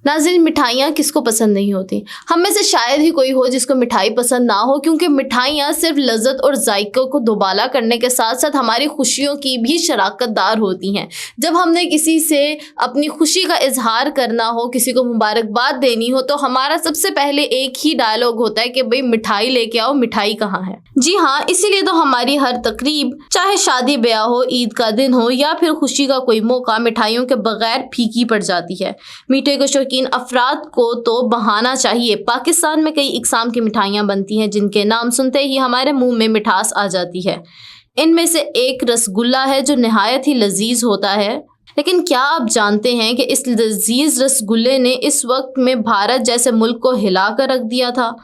नाज़रीन, मिठाइयाँ किसको पसंद नहीं होती। हम में से शायद ही कोई हो जिसको मिठाई पसंद ना हो, क्योंकि मिठाइयाँ सिर्फ लज्जत और जायकों को दोबाला करने के साथ साथ हमारी खुशियों की भी शराकतदार होती हैं। जब हमने किसी से अपनी खुशी का इजहार करना हो, किसी को मुबारकबाद देनी हो, तो हमारा सबसे पहले एक ही डायलॉग होता है कि भाई मिठाई लेके आओ, मिठाई कहाँ है। जी हाँ, इसीलिए तो हमारी हर तकरीब, चाहे शादी ब्याह हो, ईद का दिन हो या फिर खुशी का कोई मौका, मिठाइयों के बगैर फीकी पड़ जाती है। मीठे के शौकीन अफराद को तो बहाना चाहिए। पाकिस्तान में कई इकसाम की मिठाइयाँ बनती हैं जिनके नाम सुनते ही हमारे मुंह में मिठास आ जाती है। इनमें से एक रसगुल्ला है जो नहायत ही लजीज होता है। लेकिन क्या आप जानते हैं कि इस लजीज रसगुल्ले ने इस वक्त में भारत जैसे मुल्क को हिला कर रख दिया था।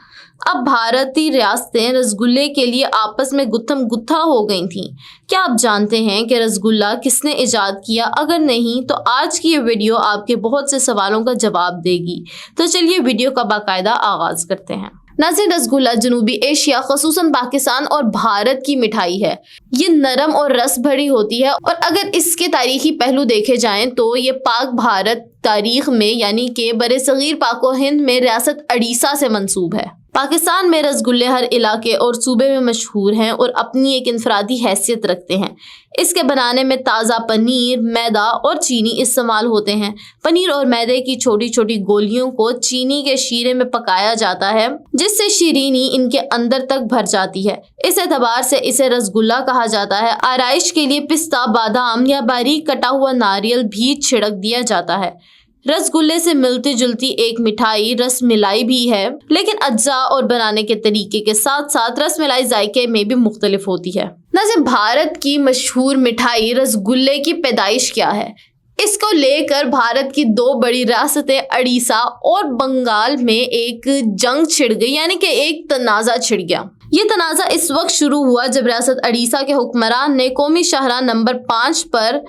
अब भारतीय रियासतें रसगुल्ले के लिए आपस में गुत्थम गुत्था हो गई थीं। क्या आप जानते हैं कि रसगुल्ला किसने इजाद किया? अगर नहीं तो आज की ये वीडियो आपके बहुत से सवालों का जवाब देगी। तो चलिए वीडियो का बाकायदा आगाज करते हैं। नाज़रीन, रसगुल्ला जनूबी एशिया, खसूसन पाकिस्तान और भारत की मिठाई है। ये नरम और रस भरी होती है और अगर इसके तारीखी पहलू देखे जाएं तो ये पाक भारत तारीख में यानी कि बरे-सगीर पाको हिंद में रियासत उड़ीसा से मंसूब है। पाकिस्तान में रसगुल्ले हर इलाके और सूबे में मशहूर हैं और अपनी एक इनफरादी हैसियत रखते हैं। इसके बनाने में ताज़ा पनीर, मैदा और चीनी इस्तेमाल होते हैं। पनीर और मैदे की छोटी छोटी गोलियों को चीनी के शीरे में पकाया जाता है, जिससे शीरीनी इनके अंदर तक भर जाती है। इस एतबार से इसे रसगुल्ला कहा जाता है। आराइश के लिए पिस्ता, बादाम या बारीक कटा हुआ नारियल भी छिड़क दिया जाता है। रसगुल्ले से मिलती जुलती एक मिठाई रसमलाई भी है, लेकिन अज्जा और बनाने के तरीके के साथ साथ रसमलाई जायके में भी मुख्तलिफ होती है। नाज़रीन, भारत की मशहूर मिठाई रसगुल्ले की पैदाइश क्या है? इसको लेकर भारत की दो बड़ी रियासतें उड़ीसा और बंगाल में एक जंग छिड़ गई, यानी कि एक तनाज़ा छिड़ गया। ये तनाज़ा इस वक्त शुरू हुआ जब रियासत उड़ीसा के हुक्मरान ने कौमी शाहराह नंबर 5 पर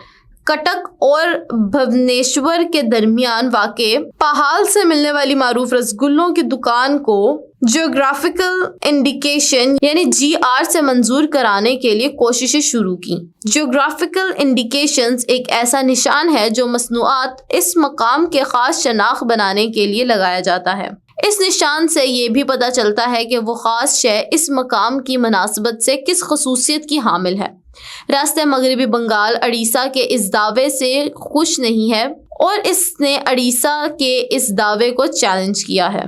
कटक और भुवनेश्वर के दरमियान वाक़े पहाल से मिलने वाली मारूफ रसगुल्लों की दुकान को जियोग्राफिकल इंडिकेशन यानी GR से मंजूर कराने के लिए कोशिशें शुरू की। जियोग्राफिकल इंडिकेशंस एक ऐसा निशान है जो मसनूआत इस मकाम के खास शनाख्त बनाने के लिए लगाया जाता है। इस निशान से ये भी पता चलता है कि वो खास शय इस मकाम की मुनासिबत से किस खसूसियत की हामिल है। रास्ते मगरबी बंगाल उड़ीसा के इस दावे से खुश नहीं है और इसने उड़ीसा के इस दावे को चैलेंज किया है।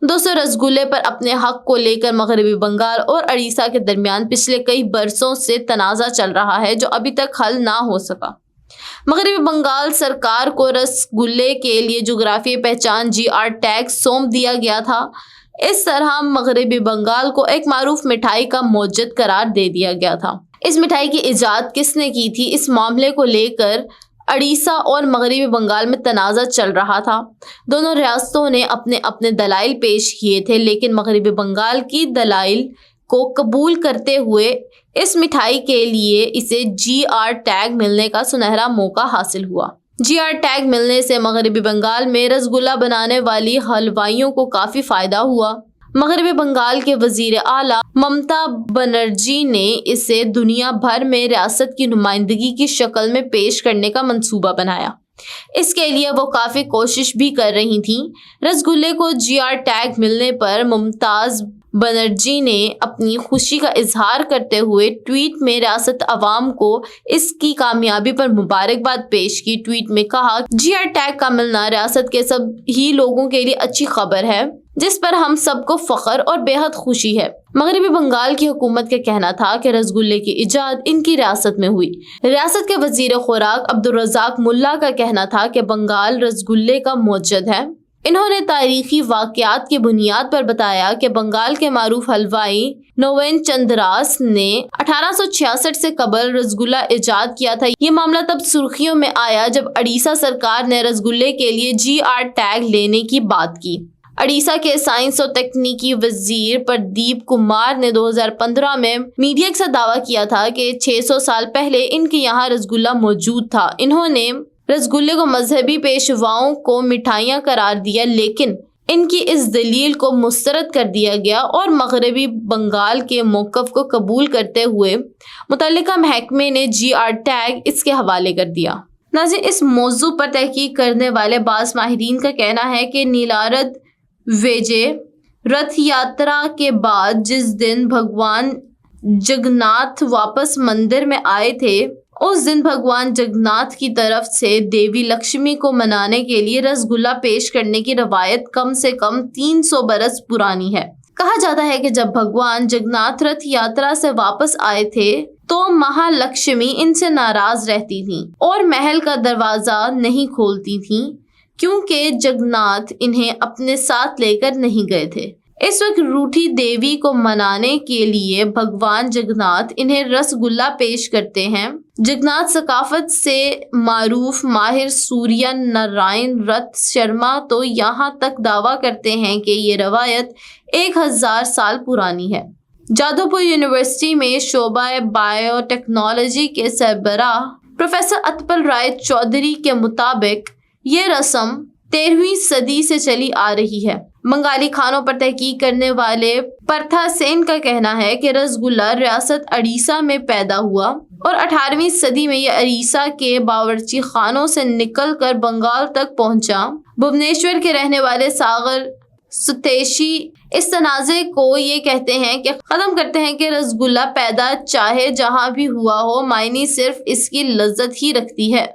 दोस्तों, रसगुल्ले पर अपने हक को लेकर मगरबी बंगाल और उड़ीसा के दरमियान पिछले कई बरसों से तनाज़ा चल रहा है जो अभी तक हल ना हो सका। मगरबी बंगाल सरकार को रसगुल्ले के लिए जोग्राफियाई पहचान GR टैग सौंप दिया गया था। इस तरह मगरबी बंगाल को एक मारूफ मिठाई का मौजद करार दे दिया गया था। इस मिठाई की इजाद किसने की थी, इस मामले को लेकर उड़ीसा और मगरबी बंगाल में तनाज़ा चल रहा था। दोनों रियासतों ने अपने अपने दलाइल पेश किए थे, लेकिन मगरबी बंगाल की दलाइल को कबूल करते हुए इस मिठाई के लिए इसे GR टैग मिलने का सुनहरा मौका हासिल हुआ। GR टैग मिलने से मगरबी बंगाल में रसगुल्ला बनाने वाली हलवाइयों को काफ़ी फ़ायदा हुआ। मगरबी बंगाल के वजीर आला ममता बनर्जी ने इसे दुनिया भर में रियासत की नुमाइंदगी की शक्ल में पेश करने का मंसूबा बनाया। इसके लिए वो काफ़ी कोशिश भी कर रही थी। रसगुल्ले को GR टैग मिलने पर मुमताज़ बनर्जी ने अपनी खुशी का इजहार करते हुए ट्वीट में रियासत अवाम को इसकी कामयाबी पर मुबारकबाद पेश की। ट्वीट में कहा, GR टैग का मिलना रियासत के सब ही लोगों के लिए अच्छी खबर है जिस पर हम सबको फख्र और बेहद खुशी है। मगरबी बंगाल की हुकूमत का कहना था कि रसगुल्ले की इजाद इनकी रियासत में हुई। रियासत के वजीर खुराक अब्दुल रज़ाक मुल्ला का कहना था कि बंगाल रसगुल्ले का मौजद है। इन्होंने तारीखी वाक़यात की बुनियाद पर बताया कि बंगाल के मारूफ हलवाई नोवेन चंद्रास ने 1866 से कबल रसगुल्ला इजाद किया था। ये मामला तब सुर्खियों में आया जब उड़ीसा सरकार ने रसगुल्ले के लिए GR टैग लेने की बात की। उड़ीसा के साइंस और तकनीकी वजीर प्रदीप कुमार ने 2015 में मीडिया के साथ दावा किया था कि 600 साल पहले इनके यहाँ रसगुल्ला मौजूद था। इन्होंने रसगुल्ले को मजहबी पेशवाओं को मिठाइयाँ करार दिया, लेकिन इनकी इस दलील को मुस्तरद कर दिया गया और मगरबी बंगाल के मौक़िफ़ को कबूल करते हुए मुतल्लिका महकमे ने GR टैग इसके हवाले कर दिया। ناظرین، اس موضوع پر تحقیق کرنے والے بعض ماہرین کا کہنا ہے کہ نیلارد ویجے رتھ یاترا کے بعد جس دن بھگوان جگناتھ واپس مندر میں آئے تھے، اس دن بھگوان جگناتھ کی طرف سے دیوی لکشمی کو منانے کے لیے رسگلا پیش کرنے کی روایت کم سے کم 300 برس پرانی ہے۔ کہا جاتا ہے کہ جب بھگوان جگناتھ رتھ یاترا سے واپس آئے تھے تو مہا لکشمی ان سے ناراض رہتی تھیں اور محل کا دروازہ نہیں کھولتی تھیں کیونکہ جگناتھ انہیں اپنے ساتھ لے کر نہیں گئے تھے۔ اس وقت روٹھی دیوی کو منانے کے لیے بھگوان جگناتھ انہیں رسگلا پیش کرتے ہیں۔ جگناتھ ثقافت سے معروف ماہر سوریہ نارائن رتھ شرما تو یہاں تک دعویٰ کرتے ہیں کہ یہ روایت 1000 سال پرانی ہے۔ جادو پور یونیورسٹی میں شعبہ بائیو ٹیکنالوجی کے سربراہ پروفیسر اتپل رائے چودھری کے مطابق یہ رسم 13ویں صدی سے چلی آ رہی ہے۔ بنگالی کھانوں پر تحقیق کرنے والے پرتھا سین کا کہنا ہے کہ رسگلا ریاست اڑیسہ میں پیدا ہوا اور 18ویں صدی میں یہ اڑیسہ کے باورچی خانوں سے نکل کر بنگال تک پہنچا۔ بھونیشور کے رہنے والے ساگر ستیشی اس تنازع کو یہ کہتے ہیں کہ ختم کرتے ہیں کہ رسگلا پیدا چاہے جہاں بھی ہوا ہو، معنی صرف اس کی لذت ہی رکھتی ہے۔